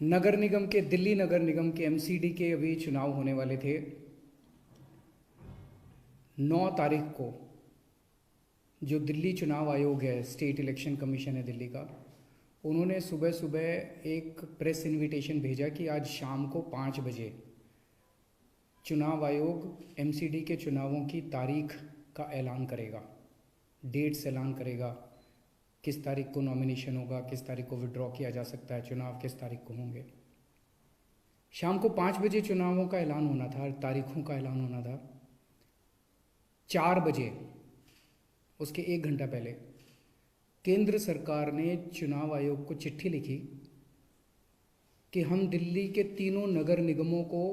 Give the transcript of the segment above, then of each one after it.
नगर निगम के, दिल्ली नगर निगम के एमसीडी के अभी चुनाव होने वाले थे 9 तारीख को। जो दिल्ली चुनाव आयोग है, स्टेट इलेक्शन कमीशन है दिल्ली का, उन्होंने सुबह सुबह एक प्रेस इनविटेशन भेजा कि आज शाम को 5 बजे चुनाव आयोग एमसीडी के चुनावों की तारीख का ऐलान करेगा, डेट्स ऐलान करेगा, किस तारीख को नॉमिनेशन होगा, किस तारीख को विड्रॉ किया जा सकता है, चुनाव किस तारीख को होंगे। शाम को 5 बजे चुनावों का ऐलान होना था, तारीखों का ऐलान होना था। 4 बजे, उसके 1 घंटा पहले, केंद्र सरकार ने चुनाव आयोग को चिट्ठी लिखी कि हम दिल्ली के तीनों नगर निगमों को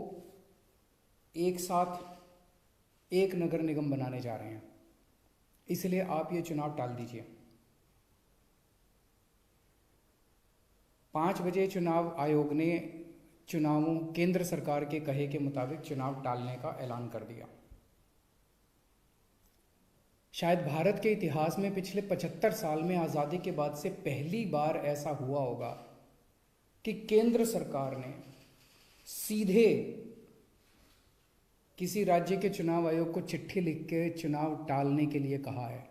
एक साथ एक नगर निगम बनाने जा रहे हैं, इसलिए आप ये चुनाव टाल दीजिए। 5 बजे चुनाव आयोग ने चुनावों, केंद्र सरकार के कहे के मुताबिक चुनाव टालने का ऐलान कर दिया। शायद भारत के इतिहास में पिछले 75 साल में, आज़ादी के बाद से पहली बार ऐसा हुआ होगा कि केंद्र सरकार ने सीधे किसी राज्य के चुनाव आयोग को चिट्ठी लिख के चुनाव टालने के लिए कहा है।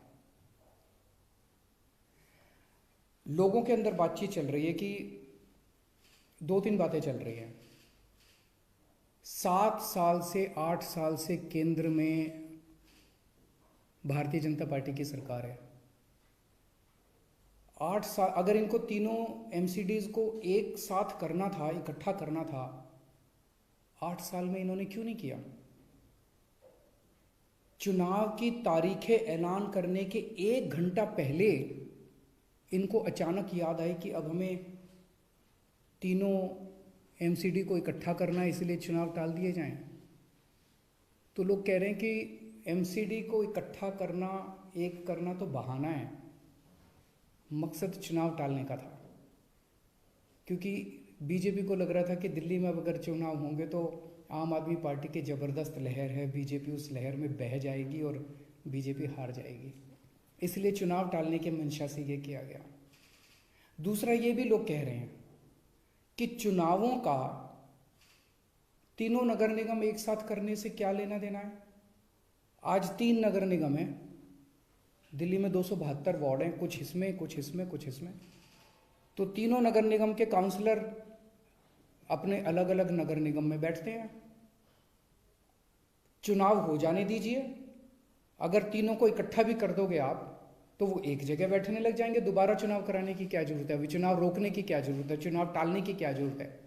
लोगों के अंदर बातचीत चल रही है कि 2-3 बातें चल रही हैं। 7 साल से 8 साल से केंद्र में भारतीय जनता पार्टी की सरकार है। 8 साल, अगर इनको तीनों एमसीडीज को एक साथ करना था, इकट्ठा करना था, 8 साल में इन्होंने क्यों नहीं किया? चुनाव की तारीखें ऐलान करने के 1 घंटा पहले इनको अचानक याद आई कि अब हमें तीनों एमसीडी को इकट्ठा करना है, इसलिए चुनाव टाल दिए जाएं। तो लोग कह रहे हैं कि एमसीडी को इकट्ठा करना, एक करना तो बहाना है, मकसद चुनाव टालने का था। क्योंकि बीजेपी को लग रहा था कि दिल्ली में अगर चुनाव होंगे तो आम आदमी पार्टी की ज़बरदस्त लहर है, बीजेपी उस लहर में बह जाएगी और बीजेपी हार जाएगी, इसलिए चुनाव टालने के मंशा से ये किया गया। दूसरा, ये भी लोग कह रहे हैं कि चुनावों का तीनों नगर निगम एक साथ करने से क्या लेना देना है। आज 3 नगर निगम हैं दिल्ली में, 272 वार्ड हैं, कुछ इसमें कुछ इसमें कुछ इसमें। तो तीनों नगर निगम के काउंसलर अपने अलग अलग नगर निगम में बैठते हैं। चुनाव हो जाने दीजिए, अगर तीनों को इकट्ठा भी कर दोगे आप तो वो एक जगह बैठने लग जाएंगे। दोबारा चुनाव कराने की क्या जरूरत है? अभी चुनाव रोकने की क्या जरूरत है? चुनाव टालने की क्या जरूरत है?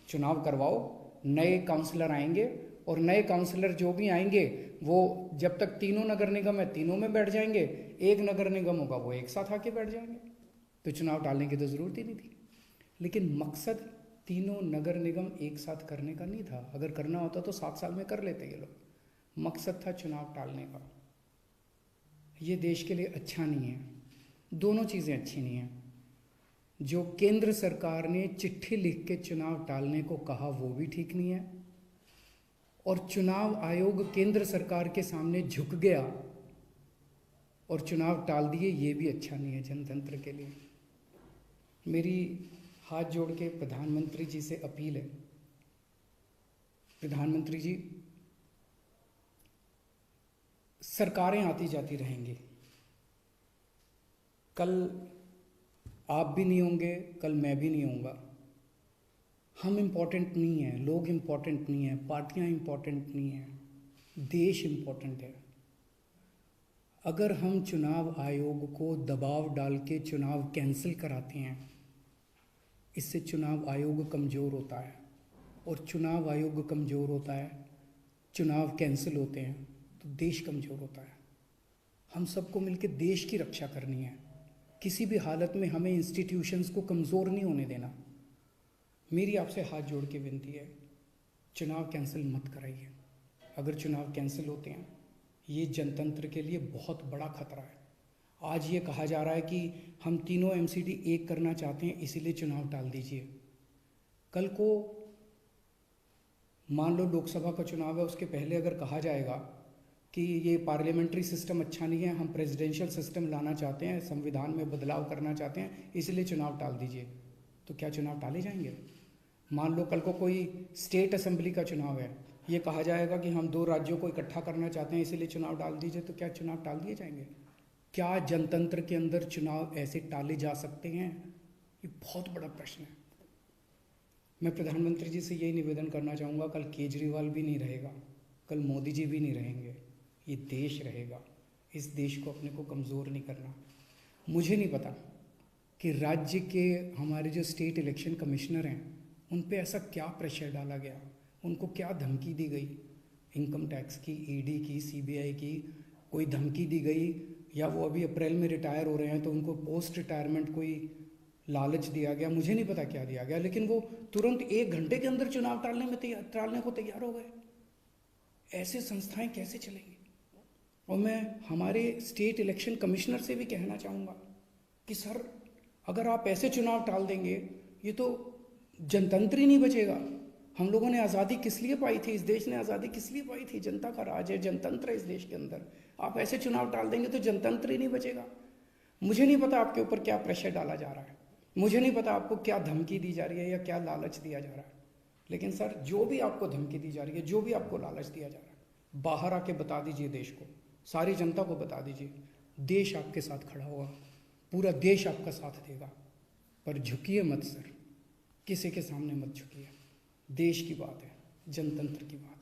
चुनाव करवाओ, नए काउंसलर आएंगे और नए काउंसलर जो भी आएंगे वो जब तक तीनों नगर निगम है तीनों में बैठ जाएंगे, एक नगर निगम होगा वो एक साथ आके बैठ जाएंगे। तो चुनाव टालने की तो ज़रूरत ही नहीं थी। लेकिन मकसद तीनों नगर निगम एक साथ करने का नहीं था। अगर करना होता तो 7 साल में कर लेते ये लोग। मकसद था चुनाव टालने का। ये देश के लिए अच्छा नहीं है, दोनों चीज़ें अच्छी नहीं हैं। जो केंद्र सरकार ने चिट्ठी लिख के चुनाव टालने को कहा वो भी ठीक नहीं है, और चुनाव आयोग केंद्र सरकार के सामने झुक गया और चुनाव टाल दिए, ये भी अच्छा नहीं है जनतंत्र के लिए। मेरी हाथ जोड़ के प्रधानमंत्री जी से अपील है, प्रधानमंत्री जी, सरकारें आती जाती रहेंगी, कल आप भी नहीं होंगे, कल मैं भी नहीं होऊंगा। हम इम्पोर्टेंट नहीं हैं, लोग इम्पोर्टेंट नहीं हैं, पार्टियां इम्पोर्टेंट नहीं हैं, देश इम्पोर्टेंट है। अगर हम चुनाव आयोग को दबाव डाल के चुनाव कैंसिल कराते हैं, इससे चुनाव आयोग कमज़ोर होता है, और चुनाव आयोग कमज़ोर होता है, चुनाव कैंसिल होते हैं तो देश कमज़ोर होता है। हम सबको मिलकर देश की रक्षा करनी है। किसी भी हालत में हमें इंस्टीट्यूशंस को कमज़ोर नहीं होने देना। मेरी आपसे हाथ जोड़ के विनती है, चुनाव कैंसिल मत कराइए। अगर चुनाव कैंसिल होते हैं, ये जनतंत्र के लिए बहुत बड़ा खतरा है। आज ये कहा जा रहा है कि हम तीनों एमसीडी एक करना चाहते हैं, इसीलिए चुनाव टाल दीजिए। कल को मान लो लोकसभा का चुनाव है, उसके पहले अगर कहा जाएगा कि ये पार्लियामेंट्री सिस्टम अच्छा नहीं है, हम प्रेसिडेंशियल सिस्टम लाना चाहते हैं, संविधान में बदलाव करना चाहते हैं, इसलिए चुनाव टाल दीजिए, तो क्या चुनाव टाले जाएंगे? मान लो कल को कोई स्टेट असेंबली का चुनाव है, ये कहा जाएगा कि हम 2 राज्यों को इकट्ठा करना चाहते हैं इसीलिए चुनाव टाल दीजिए, तो क्या चुनाव टाल दिए जाएंगे? क्या जनतंत्र के अंदर चुनाव ऐसे टाले जा सकते हैं? ये बहुत बड़ा प्रश्न है। मैं प्रधानमंत्री जी से यही निवेदन करना चाहूँगा, कल केजरीवाल भी नहीं रहेगा, कल मोदी जी भी नहीं रहेंगे, ये देश रहेगा। इस देश को अपने को कमज़ोर नहीं करना। मुझे नहीं पता कि राज्य के हमारे जो स्टेट इलेक्शन कमिश्नर हैं उन पे ऐसा क्या प्रेशर डाला गया, उनको क्या धमकी दी गई, इनकम टैक्स की, ईडी की, सीबीआई की कोई धमकी दी गई, या वो अभी अप्रैल में रिटायर हो रहे हैं तो उनको पोस्ट रिटायरमेंट कोई लालच दिया गया, मुझे नहीं पता क्या दिया गया, लेकिन वो तुरंत 1 घंटे के अंदर चुनाव टालने को तैयार हो गए। ऐसे संस्थाएं कैसे चलेंगी? और मैं हमारे स्टेट इलेक्शन कमिश्नर से भी कहना चाहूँगा कि सर, अगर आप ऐसे चुनाव टाल देंगे, ये तो जनतंत्र ही नहीं बचेगा। हम लोगों ने आज़ादी किस लिए पाई थी? इस देश ने आज़ादी किस लिए पाई थी? जनता का राज है, जनतंत्र है इस देश के अंदर। आप ऐसे चुनाव टाल देंगे तो जनतंत्र ही नहीं बचेगा। मुझे नहीं पता आपके ऊपर क्या प्रेशर डाला जा रहा है, मुझे नहीं पता आपको क्या धमकी दी जा रही है या क्या लालच दिया जा रहा है, लेकिन सर, जो भी आपको धमकी दी जा रही है, जो भी आपको लालच दिया जा रहा है, बाहर आके बता दीजिए देश को, सारी जनता को बता दीजिए। देश आपके साथ खड़ा होगा, पूरा देश आपका साथ देगा। पर झुकिए मत सर, किसी के सामने मत झुकिए। देश की बात है, जनतंत्र की बात है।